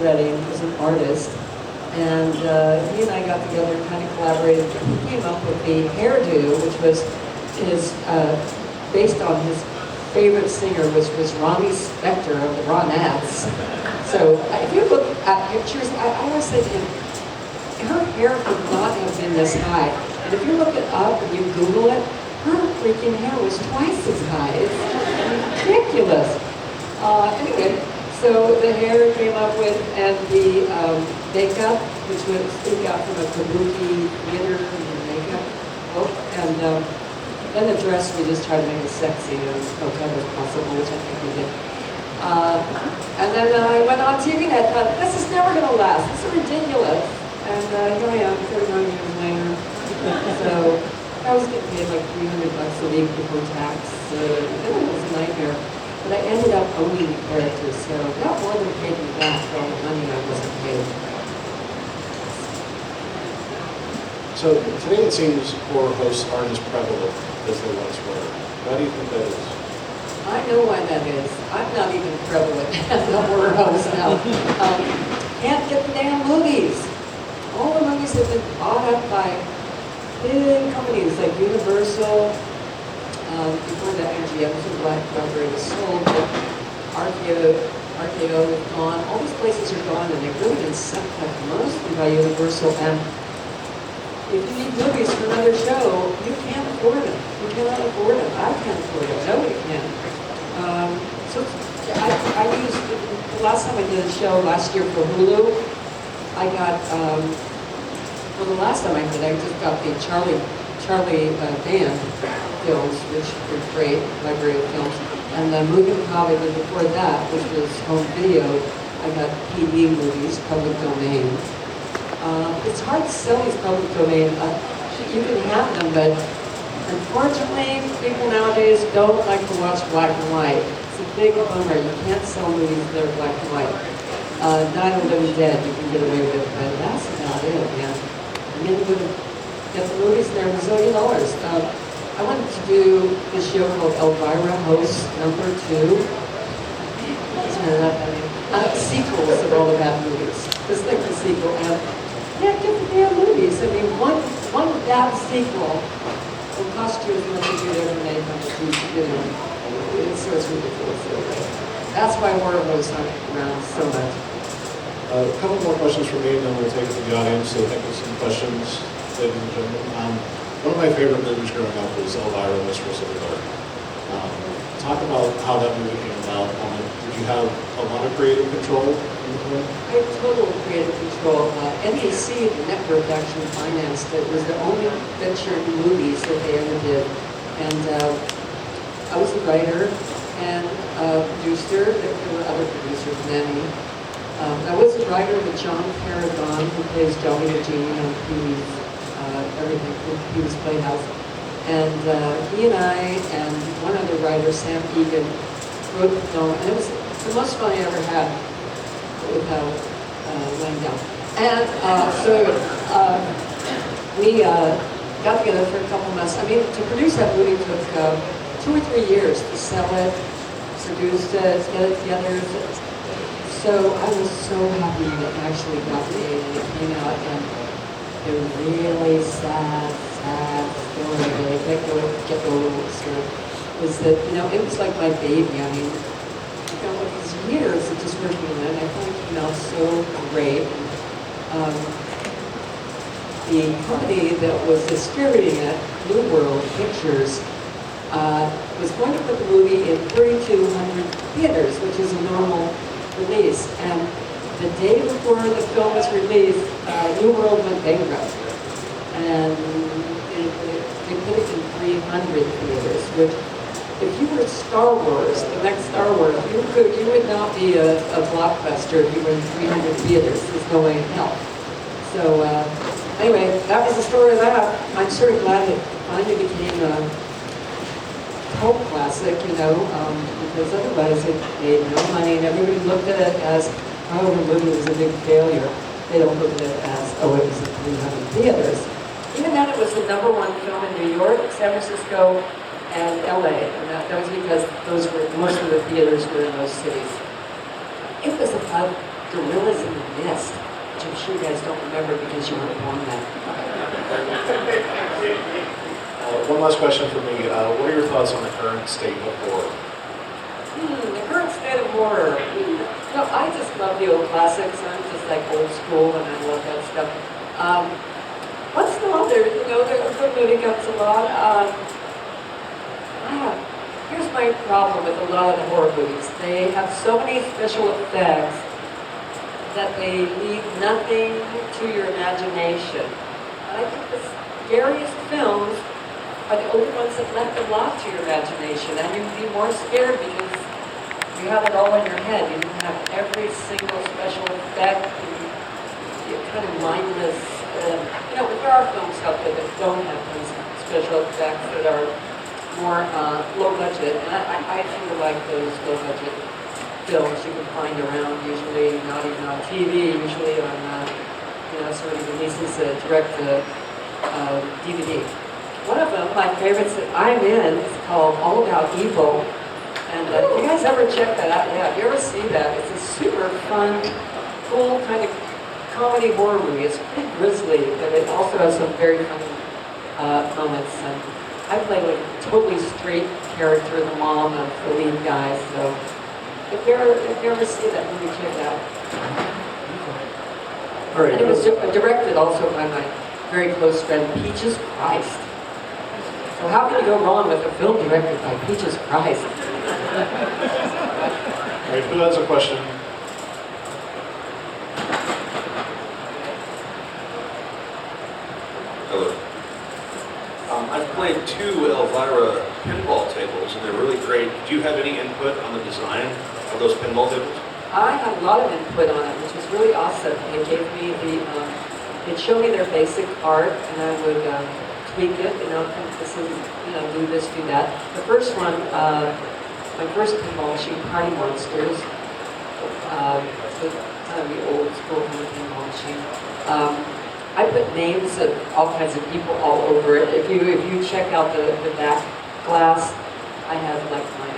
Redding, who's an artist, and he and I got together and kind of collaborated. He came up with the hairdo, which was based on his favorite singer, which was Ronnie Spector of the Ronettes. So if you look at pictures, I always say to him, her hair could not have been this high. And if you look it up and you Google it, her freaking hair was twice as high. It's ridiculous. Anyway, so the hair came up with, and the makeup, which was we got from a kabuki theater makeup book, and then the dress we just tried to make it sexy and whatever possible, which I think we did. And then I went on TV and I thought, this is never going to last. This is ridiculous. And here I am, 39 years later. So I was getting paid like $300 a week before tax. It was a nightmare. But I ended up owning the character, so that more than paid me back for all the money I wasn't paid. So today it seems horror hosts aren't as prevalent as they once were. Why do you think that is? I know why that is. I'm not even prevalent as a horror host now. Can't get the damn movies. All the movies have been bought up by big companies like Universal. Before that, MGM was a black cover, it was sold, but RKO is gone. All these places are gone, and they've really been sucked up mostly by Universal. And if you need movies for another show, you can't afford them. You cannot afford them. I can't afford them. Nobody can. So I used, the last time I did a show last year for Hulu, I got, well, the last time I did, I just got the Charlie Band films, which were great, library of films. And the movie macabre I did before that, which was home video, I got PD movies, public domain. It's hard to sell these public domain. You can have them, but unfortunately, people nowadays don't like to watch black and white. It's a big bummer. You can't sell movies that are black and white. Night of the Living Dead, you can get away with it, but that's about it, man. And then you would get the movies, they're $1 zillion. I wanted to do this show called Elvira Host number 2. Sequels of all the bad movies. Just like the sequel. And yeah, get the damn movies. I mean, one bad sequel will cost you as much as you ever made on the TV, you know. It's so ridiculous. That's why horror movies aren't around so much. A couple more questions from me, and then we'll take it to the audience. So think of some questions, ladies and gentlemen. One of my favorite movies growing up was Elvira, Mistress of the Dark. Talk about how that movie came about. Did you have a lot of creative control into it? I had total creative control. NBC, the network, actually financed it. It was the only venture movies that they ever did. And I was a writer and a producer. There were other producers, many. I was a writer with John Paragon, who plays Johnny the Genie on Pee-wee's everything, Pee-wee's Playhouse. And he and I and one other writer, Sam Egan, wrote the film, and it was the most fun I ever had without laying down. And we got together for a couple months. I mean, to produce that movie took 2 or 3 years to sell it, produce it, get it together. So I was so happy that it actually got made and it came out, and it was really sad story. I can't get over the story. Was that, you know, it was like my baby. I mean, I got all these years of just working on it, and I thought it came out so great. The company that was distributing it, Blue World Pictures, was going to put the movie in 3,200 theaters, which is a normal release. And the day before the film was released, New World went bankrupt. And they put it in 300 theaters, which, if you were Star Wars, the next Star Wars, you would not be a blockbuster if you were in 300 theaters. There's no way in hell. So anyway, that was the story of that. I'm sort of glad it finally became a cult classic, you know, because otherwise it made no money, and everybody looked at it as, oh, the movie was a big failure. They don't look at it as, oh, it was in 300 theaters. Even then, it was the #1 film in New York, San Francisco, and LA, and that was because those were, most of the theaters were in those cities. It was about Gorillas in the Mist, which I'm sure you guys don't remember because you weren't born then. One last question for me. What are your thoughts on the current state of horror? The current state of horror. No, I just love the old classics. I'm just like old school, and I love that stuff. Once in a while, there, a good movie comes along. Here's my problem with a lot of the horror movies. They have so many special effects that they leave nothing to your imagination. And I think the scariest films are the only ones that left a lot to your imagination, and you'd be more scared because you have it all in your head. You don't have every single special effect. You're kind of mindless. There are films out there that don't have those special effects that are more low budget, and I feel like those low budget films you can find around, usually not even on TV, usually on somebody releases a direct DVD. One of them, my favorites that I'm in, is called All About Evil. And if you guys ever check that out, if you ever see that, it's a super fun, cool kind of comedy horror movie. It's pretty grisly, but it also has some very funny moments. And I play like a totally straight character, the mom of the lead guy. So if you ever see that movie, check it out. All right. And it was directed also by my very close friend, Peaches Christ. So how can you go wrong with a film directed by Peaches Christ? All right, who has a question? Hello. I've played 2 Elvira pinball tables, and they're really great. Do you have any input on the design of those pinball tables? I had a lot of input on it, which was really awesome. It gave me it showed me their basic art, and I would tweak it, this is, do this, do that. The first one, my first pinball machine, Party Monsters, so kind of the old school kind of pinball machine. I put names of all kinds of people all over it. If you check out the back glass, I have like my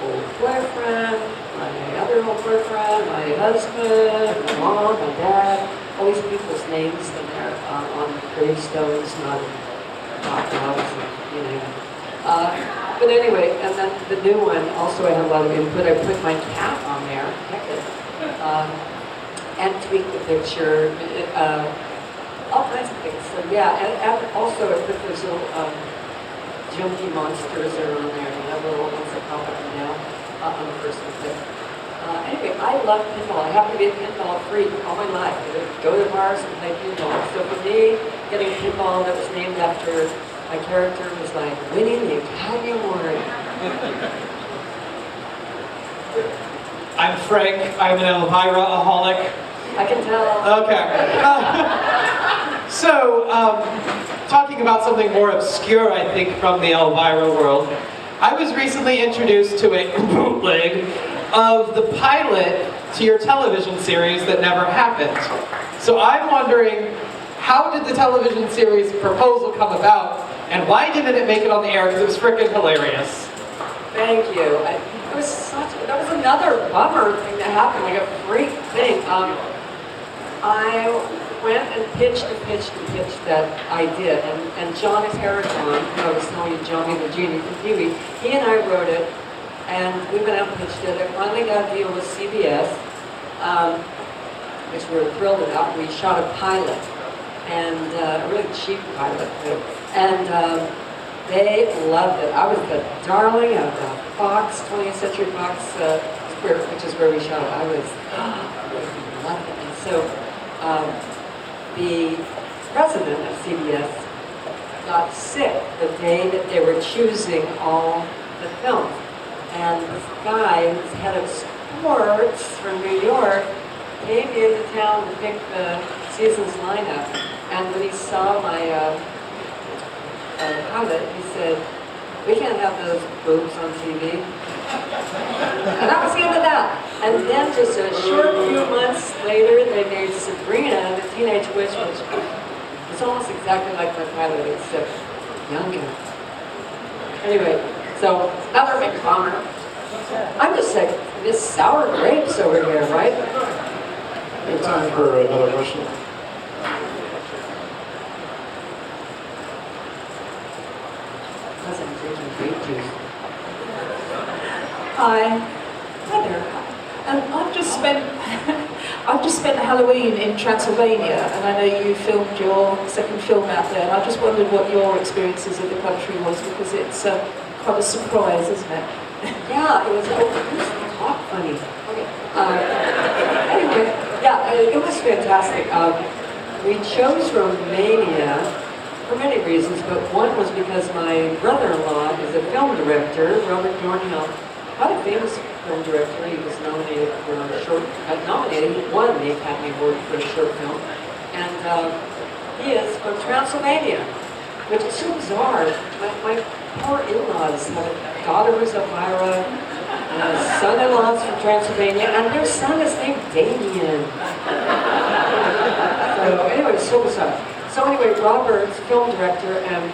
old boyfriend, my other old boyfriend, my husband, my mom, my dad, all these people's names in there on gravestones, not dogs, but anyway, and then the new one, also I had a lot of input. I put my cat on there, and tweaked the picture, all kinds of things. So yeah, and also I put those little junky monsters that are on there, little ones that pop up and down on the first one. Anyway, I love pinball. I happen to be a pinball freak all my life. I would go to bars and play pinball. So for me, getting a pinball that was named after my character was like winning the Academy Award. I'm Frank. I'm an Elvira-aholic. I can tell. Okay. Talking about something more obscure, I think, from the Elvira world, I was recently introduced to a bootleg of the pilot to your television series that never happened. So I'm wondering, how did the television series proposal come about, and why didn't it make it on the air? Because it was freaking hilarious. Thank you. That was another bummer thing that happened, like a freak thing. I went and pitched that idea, and John Paragon, who I was telling you, Johnny the Genie from Pee-wee, he and I wrote it, and we went out and pitched it. I finally got a deal with CBS, which we were thrilled about. We shot a pilot, and a really cheap pilot, too. And they loved it. I was the darling of the Fox, 20th Century Fox, which is where we shot it. I loved it. And so the president of CBS got sick the day that they were choosing all the films. And this guy, who's head of sports from New York, came into town to pick the season's lineup. And when he saw my pilot, he said, "We can't have those boobs on TV." And that was the end of that. And then just a short few months later, they made Sabrina, the Teenage Witch, which was almost exactly like my pilot, except younger. Anyway, so another big bummer. I'm just like this sour grapes over here, right? We have time for another question. Because I'm drinking grape juice. Hi. Hi there. I've just spent I've just spent Halloween in Transylvania, and I know you filmed your second film out there. And I just wondered what your experiences of the country was, because it's quite a surprise, isn't it? Yeah, it was, talk funny. Okay. Anyway, yeah, it was fantastic. We chose Romania for many reasons, but one was because my brother-in-law is a film director, Robert Dornhill, quite a famous film director. He was nominated for a short, he won the Academy Award for a short film. And he is from Transylvania, which is so bizarre. My poor in-laws have a daughter who's Elvira, and a son-in-law's from Transylvania, and their son is named Damien. So anyway, it's so bizarre. So anyway, Robert's film director and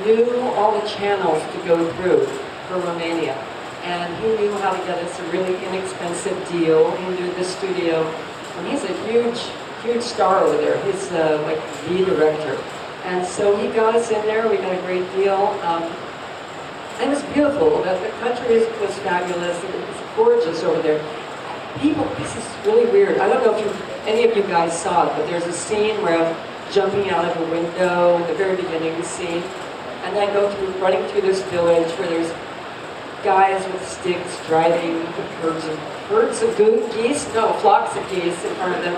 knew all the channels to go through for Romania. And he knew how to get us a really inexpensive deal. He knew the studio, and he's a huge star over there. He's like the director. And so he got us in there, we got a great deal. And it was beautiful. The country was fabulous. It was gorgeous over there. People, this is really weird. I don't know if any of you guys saw it, but there's a scene where I'm jumping out of a window in the very beginning of the scene. And I go through, running through this village where there's guys with sticks driving herds of geese, no, flocks of geese in front of them.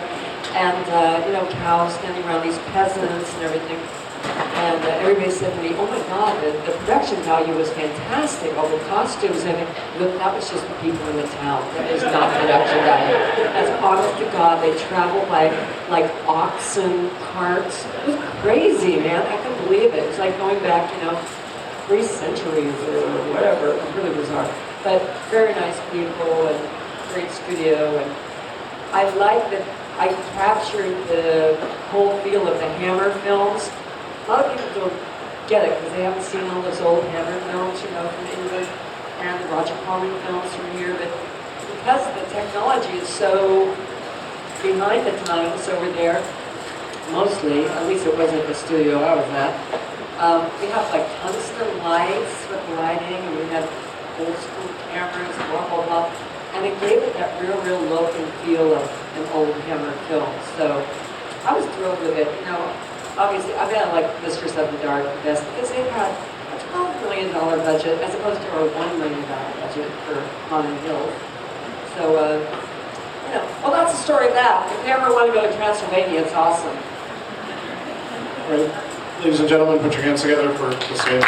And, you know, cows standing around these peasants and everything. And everybody said to me, oh my God, the production value was fantastic. All the costumes, I mean, look, that was just the people in the town. That was not production value. As honest to God, they traveled like oxen carts. It was crazy, man. I couldn't believe it. It was like going back, you know, 3 centuries or whatever. It was really bizarre. But very nice people and great studio. And I like that I captured the whole feel of the Hammer films. A lot of people don't get it because they haven't seen all those old Hammer films, you know, from England, and the Roger Corman films from here. But because the technology is so behind the times over there, mostly, at least it wasn't the studio I was at, we have like tungsten lights with lighting, and we had old school cameras, blah, blah, blah. And it gave it that real look and feel of an old Hammer film. So I was thrilled with it. You know, obviously, I've been like Mistress of the Dark best because they had a $12 million budget as opposed to our $1 million budget for Haunted Hills. So, you know, well, that's the story of that. If you ever want to go to Transylvania, it's awesome. Right. Ladies and gentlemen, put your hands together for the stand.